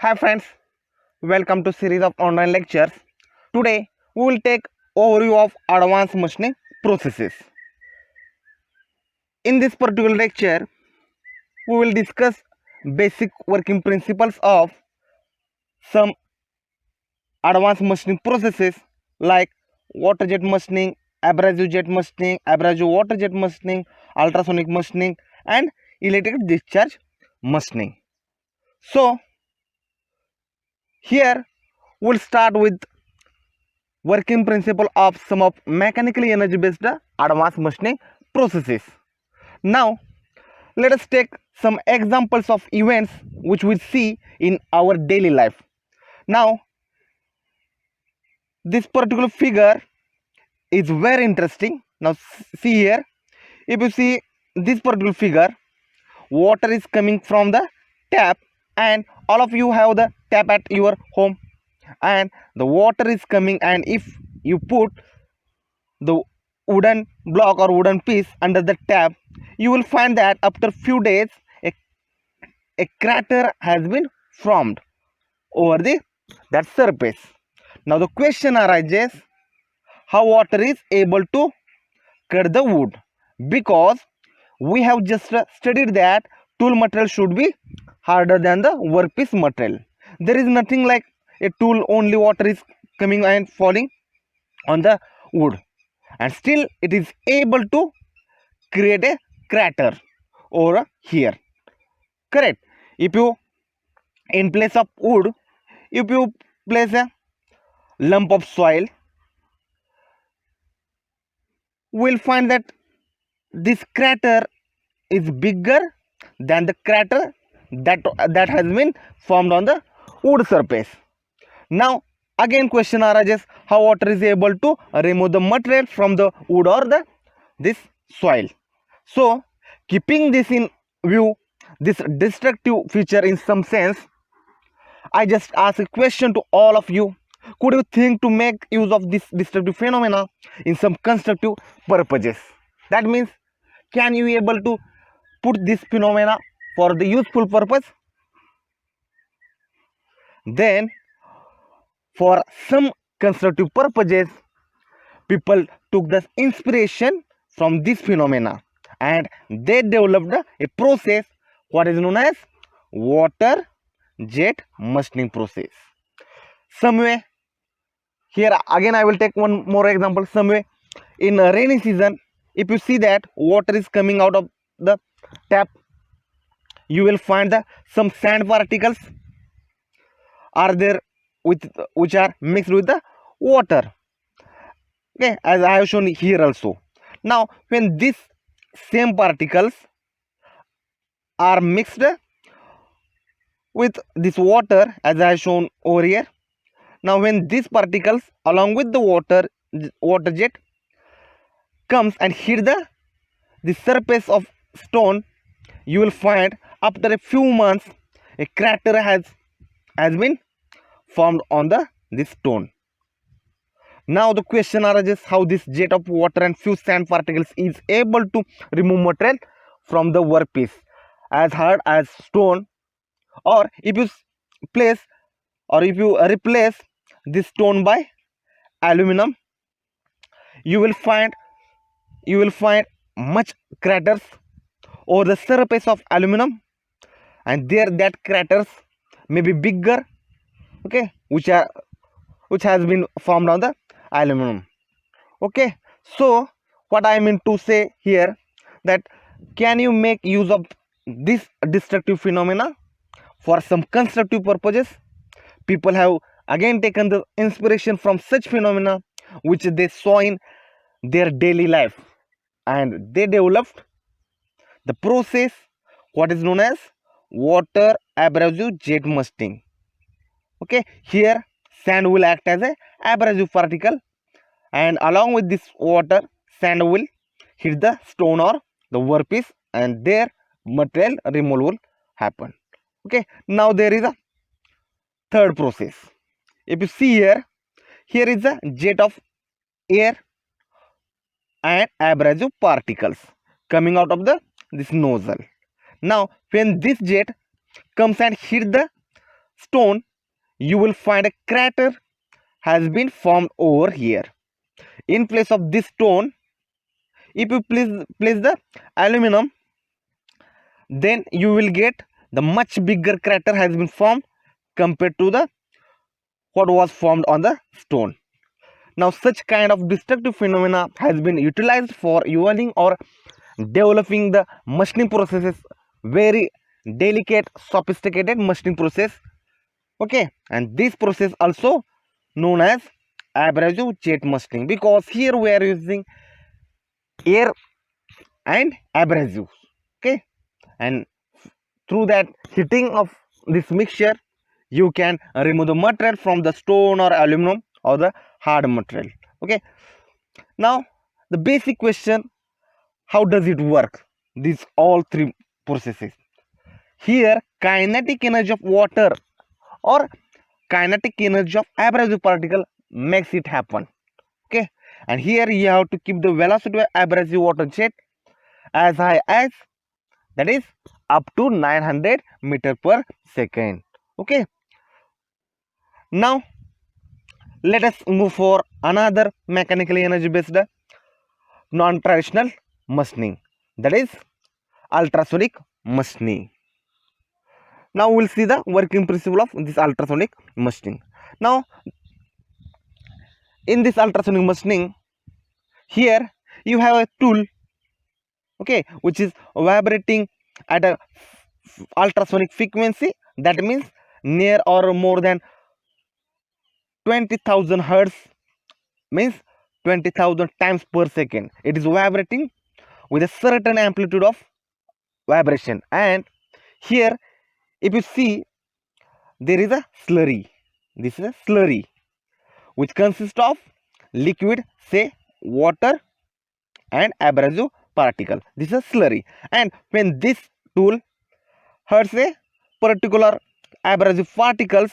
Hi friends, welcome to series of online lectures. Today we will take overview of advanced machining processes. In this particular lecture, we will discuss basic working principles of some advanced machining processes like water jet machining, abrasive water jet machining, ultrasonic machining, and electric discharge machining. So here we'll start with working principle of some of mechanically energy based advanced machining processes. Now let us take some examples of events which we see in our daily life. Now this particular figure is very interesting. Now see here, if you see this particular figure, water is coming from the tap, and all of you have the tap at your home, and the water is coming, and if you put the wooden block or wooden piece under the tap, you will find that after few days a crater has been formed over that surface. Now the question arises, how water is able to cut the wood? Because we have just studied that tool material should be harder than the workpiece material. There is nothing like a tool only water is coming and falling on the wood, and still it is able to create a crater over here. Correct? If you, in place of wood, if you place a lump of soil, we'll find that this crater is bigger than the crater that has been formed on the wood surface. Now again question arises, how water is able to remove the material from the wood or this soil. So keeping this in view, this destructive feature in some sense, I just ask a question to all of you. Could you think to make use of this destructive phenomena in some constructive purposes? That means, can you able to put this phenomena for the useful purpose? Then for some constructive purposes, people took the inspiration from this phenomena and they developed a process what is known as water jet machining process. Somewhere here again I will take one more example. Somewhere in a rainy season, if you see that water is coming out of the tap, you will find that some sand particles are there which are mixed with the water. Okay, as I have shown here also. Now when these same particles are mixed with this water, as I have shown over here, now when these particles along with the water jet comes and hit the surface of stone, you will find after a few months a crater has been formed on this stone. Now the question arises, how this jet of water and few sand particles is able to remove material from the workpiece as hard as stone, or if you place or if you replace this stone by aluminum, you will find much craters over the surface of aluminum, and there that craters may be bigger, okay, which has been formed on the aluminum. Okay, so what I mean to say here, that can you make use of this destructive phenomena for some constructive purposes? People have again taken the inspiration from such phenomena which they saw in their daily life, and they developed the process what is known as water abrasive jet machining. Okay, here sand will act as a abrasive particle, and along with this water, sand will hit the stone or the workpiece, and there material removal will happen. Okay, now there is a third process. If you see here is a jet of air and abrasive particles coming out of this nozzle. Now when this jet comes and hit the stone, you will find a crater has been formed over here. In place of this stone, if you place the aluminum, then you will get the much bigger crater has been formed compared to the what was formed on the stone. Now such kind of destructive phenomena has been utilized for evolving or developing the machining processes, very delicate sophisticated machining process. Okay, and this process also known as abrasive jet machining, because here we are using air and abrasive. Okay, and through that heating of this mixture, you can remove the material from the stone or aluminum or the hard material. Okay, now the basic question, how does it work, these all three processes? Here kinetic energy of water or kinetic energy of abrasive particle makes it happen. Okay, and here you have to keep the velocity of abrasive water jet as high as, that is, up to 900 meter per second. Okay, now let us move for another mechanically energy based non-traditional machining, that is ultrasonic machining. Now we'll see the working principle of this ultrasonic machining. Now in this ultrasonic machining, here you have a tool, okay, which is vibrating at a ultrasonic frequency, that means near or more than 20,000 hertz, means 20,000 times per second. It is vibrating with a certain amplitude of vibration. And here if you see, there is a slurry. This is a slurry which consists of liquid, say water and abrasive particle. This is a slurry, and when this tool hurts a particular abrasive particles,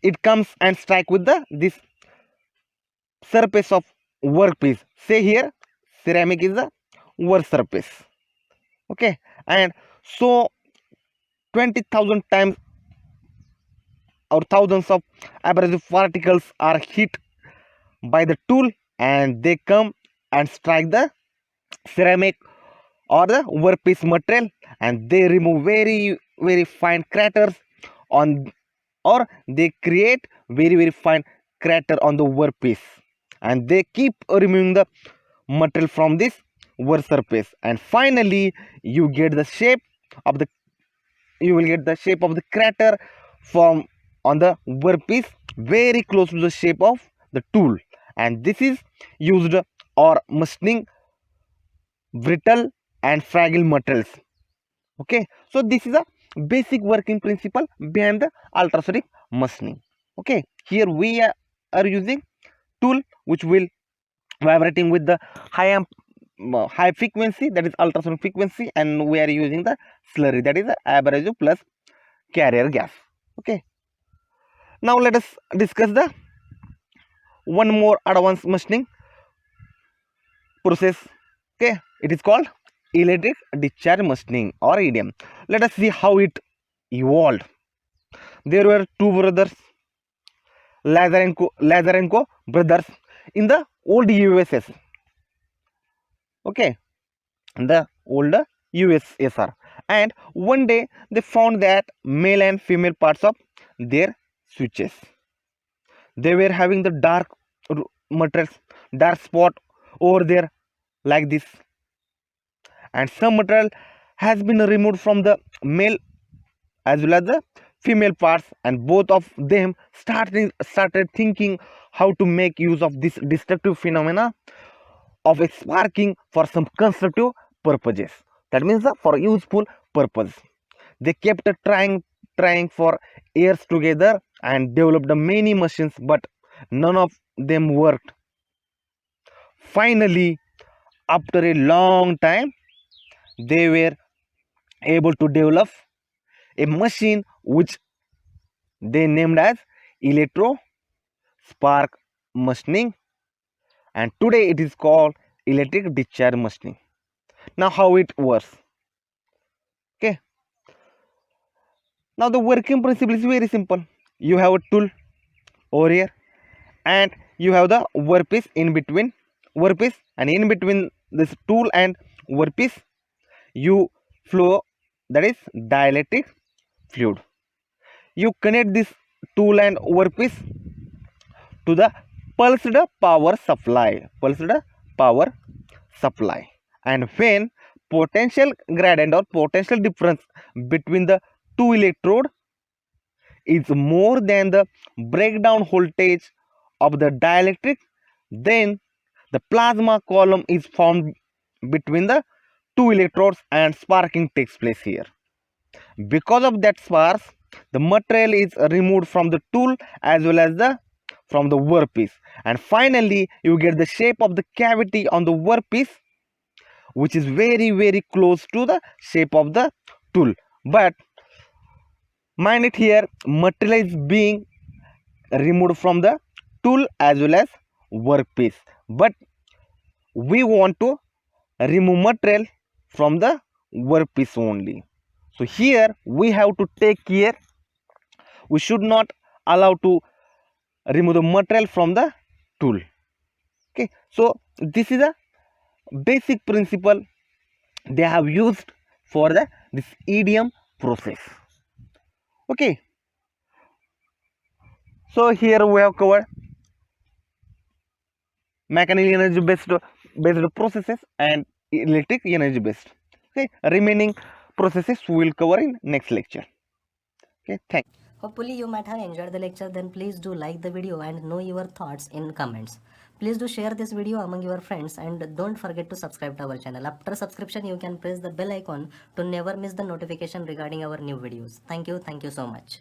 it comes and strike with the this surface of workpiece. Say here ceramic is the work surface. Okay, and so 20,000 times or thousands of abrasive particles are hit by the tool, and they come and strike the ceramic or the workpiece material, and they remove very fine craters on, or they create very fine crater on the workpiece, and they keep removing the material from this work surface, and finally you get the shape of the, you will get the shape of the crater from on the workpiece very close to the shape of the tool, and this is used or machining brittle and fragile materials. Okay, so this is a basic working principle behind the ultrasonic machining. Okay, here we are using tool which will vibrating with the high frequency, that is ultrasonic frequency, and we are using the slurry, that is abrasive plus carrier gas. Okay, now let us discuss the one more advanced machining process. Okay, it is called electric discharge machining or EDM. Let us see how it evolved. There were two brothers, Lazarenko brothers, in the old USS. Okay, the old USSR, and one day they found that male and female parts of their switches, they were having the dark materials, dark spot over there like this, and some material has been removed from the male as well as the female parts, and both of them started thinking how to make use of this destructive phenomena of a sparking for some constructive purposes, that means for useful purpose. They kept trying for years together and developed many machines, but none of them worked. Finally, after a long time, they were able to develop a machine which they named as electro spark machining, and today it is called electric discharge machining. Now how it works? Okay, Now the working principle is very simple. You have a tool over here and you have the workpiece in between, and in between this tool and workpiece you flow, that is dielectric fluid. You connect this tool and workpiece to the pulsed power supply, and when potential gradient or potential difference between the two electrode is more than the breakdown voltage of the dielectric, then the plasma column is formed between the two electrodes and sparking takes place here. Because of that sparks, the material is removed from the tool as well as the from the workpiece, and finally you get the shape of the cavity on the workpiece, which is very close to the shape of the tool. But mind it, here material is being removed from the tool as well as workpiece, but we want to remove material from the workpiece only. So here we have to take care, we should not allow to remove the material from the tool. Okay, so this is a basic principle they have used for the this EDM process. Okay, so here we have covered mechanical energy based processes and electric energy based. Okay, remaining processes we will cover in next lecture. Okay, thanks. Hopefully you might have enjoyed the lecture. Then please do like the video and know your thoughts in comments. Please do share this video among your friends and don't forget to subscribe to our channel. After subscription you can press the bell icon to never miss the notification regarding our new videos. Thank you so much.